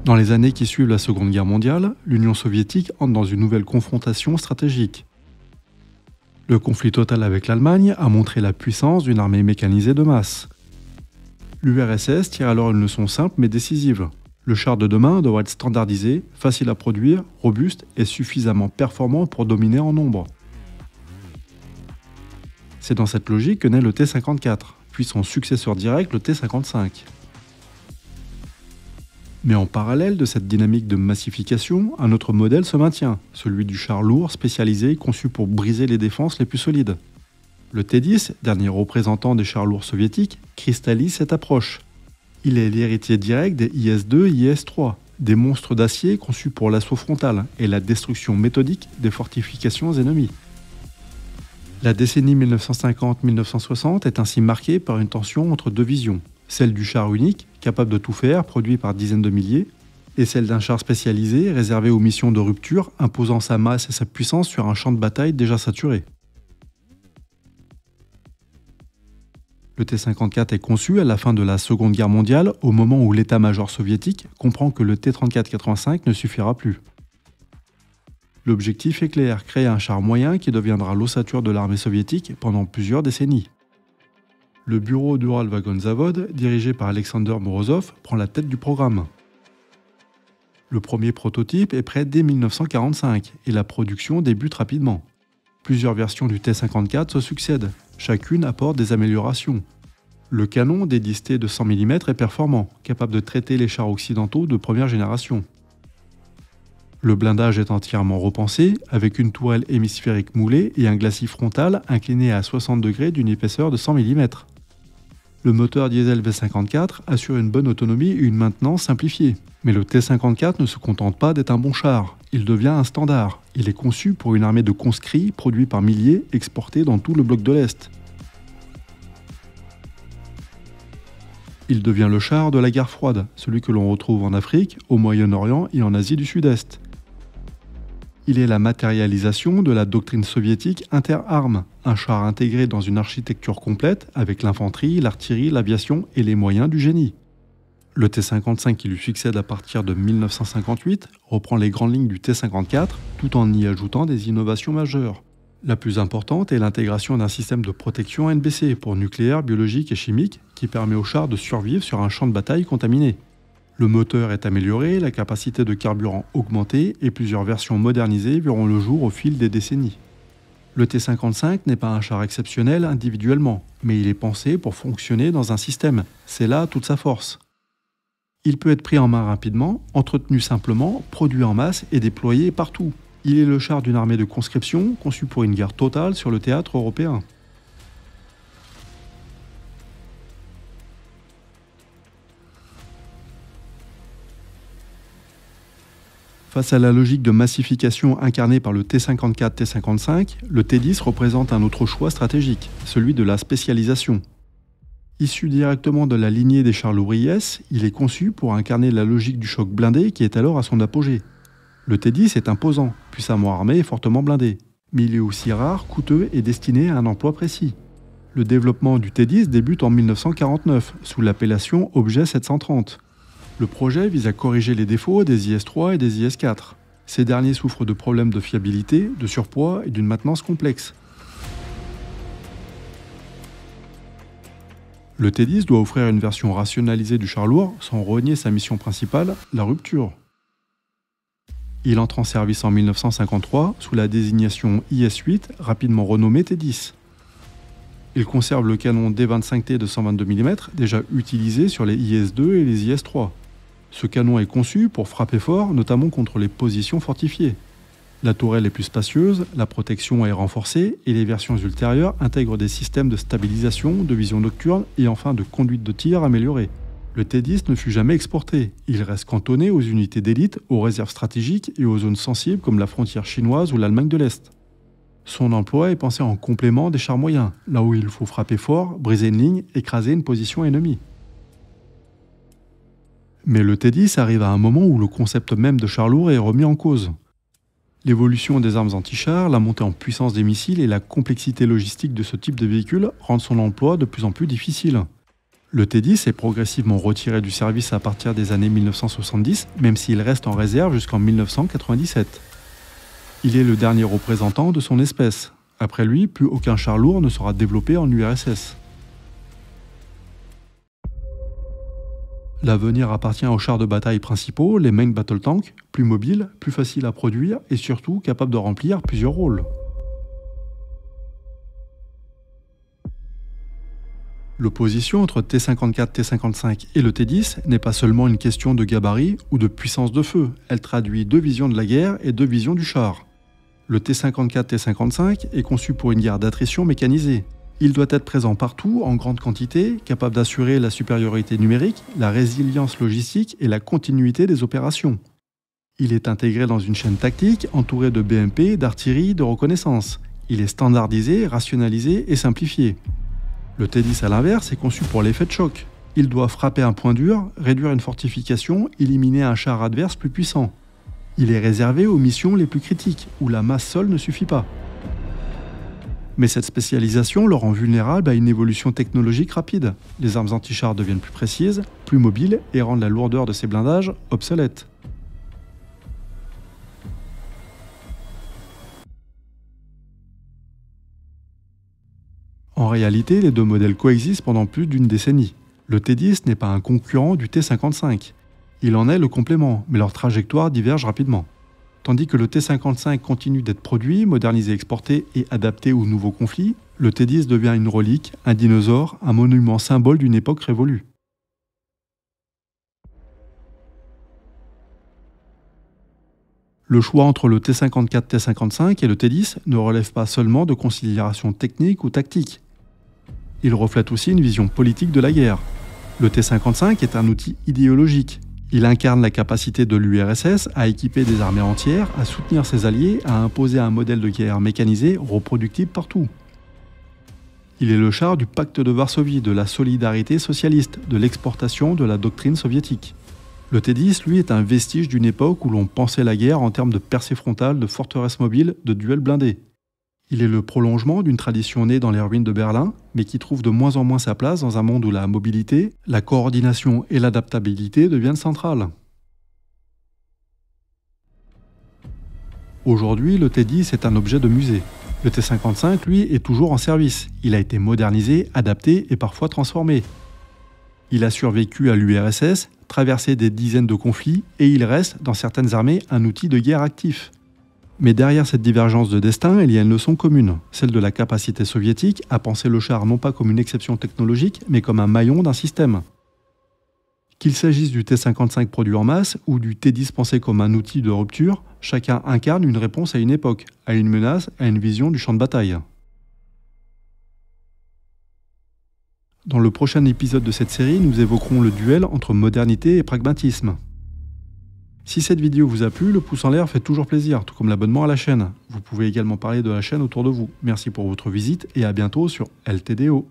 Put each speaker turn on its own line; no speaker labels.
Dans les années qui suivent la Seconde Guerre mondiale, l'Union soviétique entre dans une nouvelle confrontation stratégique. Le conflit total avec l'Allemagne a montré la puissance d'une armée mécanisée de masse. L'URSS tire alors une leçon simple mais décisive. Le char de demain doit être standardisé, facile à produire, robuste et suffisamment performant pour dominer en nombre. C'est dans cette logique que naît le T-54, puis son successeur direct, le T-55. Mais en parallèle de cette dynamique de massification, un autre modèle se maintient, celui du char lourd spécialisé conçu pour briser les défenses les plus solides. Le T-10, dernier représentant des chars lourds soviétiques, cristallise cette approche. Il est l'héritier direct des IS-2 et IS-3, des monstres d'acier conçus pour l'assaut frontal et la destruction méthodique des fortifications ennemies. La décennie 1950-1960 est ainsi marquée par une tension entre deux visions, celle du char unique, capable de tout faire, produit par dizaines de milliers, et celle d'un char spécialisé, réservé aux missions de rupture, imposant sa masse et sa puissance sur un champ de bataille déjà saturé. Le T-54 est conçu à la fin de la Seconde Guerre mondiale, au moment où l'état-major soviétique comprend que le T-34-85 ne suffira plus. L'objectif est clair, créer un char moyen qui deviendra l'ossature de l'armée soviétique pendant plusieurs décennies. Le bureau d'Uralvagonzavod, dirigé par Alexander Morozov, prend la tête du programme. Le premier prototype est prêt dès 1945 et la production débute rapidement. Plusieurs versions du T-54 se succèdent, chacune apporte des améliorations. Le canon des 10T de 100 mm est performant, capable de traiter les chars occidentaux de première génération. Le blindage est entièrement repensé, avec une tourelle hémisphérique moulée et un glacis frontal incliné à 60 degrés d'une épaisseur de 100 mm. Le moteur diesel V54 assure une bonne autonomie et une maintenance simplifiée. Mais le T-54 ne se contente pas d'être un bon char, il devient un standard. Il est conçu pour une armée de conscrits produits par milliers, exportés dans tout le bloc de l'Est. Il devient le char de la guerre froide, celui que l'on retrouve en Afrique, au Moyen-Orient et en Asie du Sud-Est. Il est la matérialisation de la doctrine soviétique inter-armes, un char intégré dans une architecture complète avec l'infanterie, l'artillerie, l'aviation et les moyens du génie. Le T-55 qui lui succède à partir de 1958 reprend les grandes lignes du T-54 tout en y ajoutant des innovations majeures. La plus importante est l'intégration d'un système de protection NBC pour nucléaire, biologique et chimique qui permet au char de survivre sur un champ de bataille contaminé. Le moteur est amélioré, la capacité de carburant augmentée et plusieurs versions modernisées verront le jour au fil des décennies. Le T-55 n'est pas un char exceptionnel individuellement, mais il est pensé pour fonctionner dans un système. C'est là toute sa force. Il peut être pris en main rapidement, entretenu simplement, produit en masse et déployé partout. Il est le char d'une armée de conscription conçue pour une guerre totale sur le théâtre européen. Face à la logique de massification incarnée par le T-54-T-55, le T-10 représente un autre choix stratégique, celui de la spécialisation. Issu directement de la lignée des chars lourds IS, il est conçu pour incarner la logique du choc blindé qui est alors à son apogée. Le T-10 est imposant, puissamment armé et fortement blindé, mais il est aussi rare, coûteux et destiné à un emploi précis. Le développement du T-10 débute en 1949, sous l'appellation Objet 730. Le projet vise à corriger les défauts des IS-3 et des IS-4. Ces derniers souffrent de problèmes de fiabilité, de surpoids et d'une maintenance complexe. Le T-10 doit offrir une version rationalisée du char lourd sans renier sa mission principale, la rupture. Il entre en service en 1953 sous la désignation IS-8, rapidement renommé T-10. Il conserve le canon D25T de 122 mm déjà utilisé sur les IS-2 et les IS-3. Ce canon est conçu pour frapper fort, notamment contre les positions fortifiées. La tourelle est plus spacieuse, la protection est renforcée et les versions ultérieures intègrent des systèmes de stabilisation, de vision nocturne et enfin de conduite de tir améliorée. Le T-10 ne fut jamais exporté, il reste cantonné aux unités d'élite, aux réserves stratégiques et aux zones sensibles comme la frontière chinoise ou l'Allemagne de l'Est. Son emploi est pensé en complément des chars moyens, là où il faut frapper fort, briser une ligne, écraser une position ennemie. Mais le T-10 arrive à un moment où le concept même de char lourd est remis en cause. L'évolution des armes anti-chars, la montée en puissance des missiles et la complexité logistique de ce type de véhicule rendent son emploi de plus en plus difficile. Le T-10 est progressivement retiré du service à partir des années 1970, même s'il reste en réserve jusqu'en 1997. Il est le dernier représentant de son espèce. Après lui, plus aucun char lourd ne sera développé en URSS. L'avenir appartient aux chars de bataille principaux, les Main Battle Tank, plus mobiles, plus faciles à produire et surtout capables de remplir plusieurs rôles. L'opposition entre T-54, T-55 et le T-10 n'est pas seulement une question de gabarit ou de puissance de feu, elle traduit deux visions de la guerre et deux visions du char. Le T-54, T-55 est conçu pour une guerre d'attrition mécanisée. Il doit être présent partout, en grande quantité, capable d'assurer la supériorité numérique, la résilience logistique et la continuité des opérations. Il est intégré dans une chaîne tactique entourée de BMP, d'artillerie, de reconnaissance. Il est standardisé, rationalisé et simplifié. Le T-10 à l'inverse est conçu pour l'effet de choc. Il doit frapper un point dur, réduire une fortification, éliminer un char adverse plus puissant. Il est réservé aux missions les plus critiques, où la masse seule ne suffit pas. Mais cette spécialisation le rend vulnérable à une évolution technologique rapide. Les armes anti-chars deviennent plus précises, plus mobiles et rendent la lourdeur de ces blindages obsolète. En réalité, les deux modèles coexistent pendant plus d'une décennie. Le T-10 n'est pas un concurrent du T-55. Il en est le complément, mais leurs trajectoires divergent rapidement. Tandis que le T-55 continue d'être produit, modernisé, exporté et adapté aux nouveaux conflits, le T-10 devient une relique, un dinosaure, un monument symbole d'une époque révolue. Le choix entre le T-54, T-55 et le T-10 ne relève pas seulement de considérations techniques ou tactiques. Il reflète aussi une vision politique de la guerre. Le T-55 est un outil idéologique. Il incarne la capacité de l'URSS à équiper des armées entières, à soutenir ses alliés, à imposer un modèle de guerre mécanisé reproductible partout. Il est le char du pacte de Varsovie, de la solidarité socialiste, de l'exportation de la doctrine soviétique. Le T-10, lui, est un vestige d'une époque où l'on pensait la guerre en termes de percées frontales, de forteresses mobiles, de duels blindés. Il est le prolongement d'une tradition née dans les ruines de Berlin, mais qui trouve de moins en moins sa place dans un monde où la mobilité, la coordination et l'adaptabilité deviennent centrales. Aujourd'hui, le T-10 est un objet de musée. Le T-55, lui, est toujours en service. Il a été modernisé, adapté et parfois transformé. Il a survécu à l'URSS, traversé des dizaines de conflits, et il reste, dans certaines armées, un outil de guerre actif. Mais derrière cette divergence de destin, il y a une leçon commune, celle de la capacité soviétique à penser le char non pas comme une exception technologique, mais comme un maillon d'un système. Qu'il s'agisse du T-55 produit en masse ou du T-10 pensé comme un outil de rupture, chacun incarne une réponse à une époque, à une menace, à une vision du champ de bataille. Dans le prochain épisode de cette série, nous évoquerons le duel entre modernité et pragmatisme. Si cette vidéo vous a plu, le pouce en l'air fait toujours plaisir, tout comme l'abonnement à la chaîne. Vous pouvez également parler de la chaîne autour de vous. Merci pour votre visite et à bientôt sur LTDO.